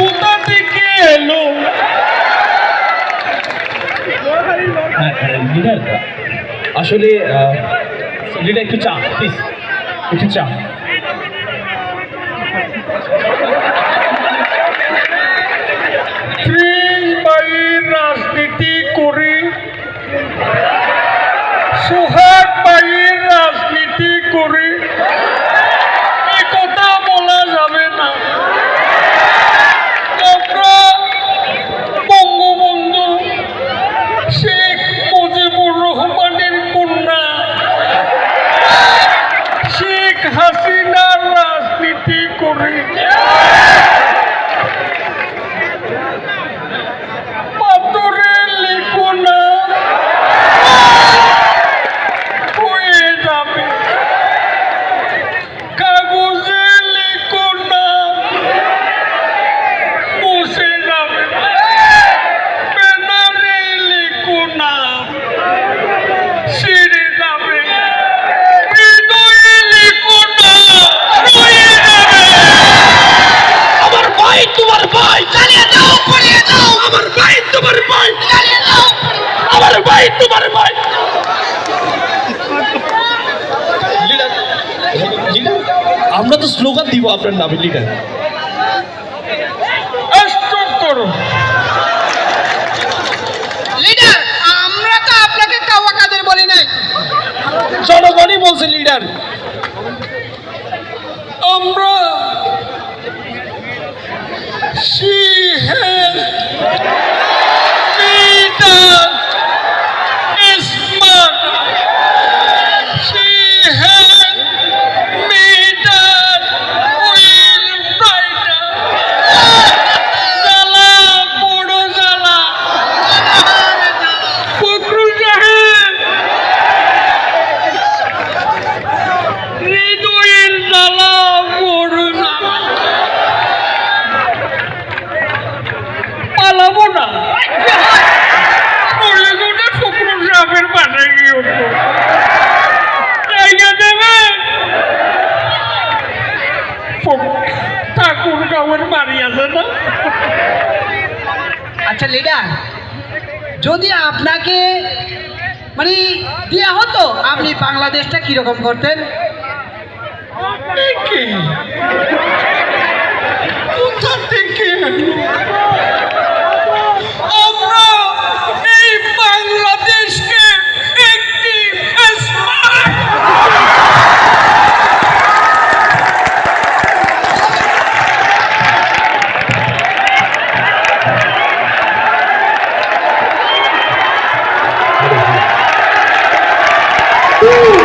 কোথা থেকে এলো? লিডার আসলে লিডার একটু চা প্লিজ, একটু চা। রাজনীতি করে, সোহাগ ভাইয়ের রাজনীতি করে এ কথা বলা যাবে না। আমরা বঙ্গবন্ধু শেখ মুজিবুর রহমানের কন্যা শেখ হাসিনার রাজনীতি করে পাথরে লিখো না হয়ে যাবে, কাগজে লিখো না মুছে যাবে, ব্যানারে লিখো না ছিঁড়ে যাবে, হৃদয়ে লিখো না রয়ে যাবে। আমার ভাই তোমার ভাই, চালিয়ে দাও, পড়িয়ে দাও, আমার ভাই তোমার ভাই, চালিয়ে দাও। আমার ভাই তোমার ভাই। লিডার লিডার আমরা তো স্লোগান দিব আপনার নামে লিডার। স্টপ করো। লিডার, আমরা তো আপনাকে কাওয়া কাদের বলি নাই। জনগণই বলছে লিডার। আমরা she has made us smart. She has made us well brighter. জ্বালা বড় জ্বালা। ফখরুল সাহেব, হৃদয়ের জ্বালা বড় জ্বালা। পালাবো না, কলিগুনে ফখরুল সাহেবের বাসায় গিয়ে উঠবো। জায়গা দেবে ঠাকুর গাঁয়ের বাড়ি আছে না? আচ্ছা লিডার, যদি আপনাকে মানে দেয়া হতো, আপনি বাংলাদেশটা কিরকম করতেন? কে? কোথা থেকে আমরা এই বাংলাদেশকে একটি স্মার্ট Woo!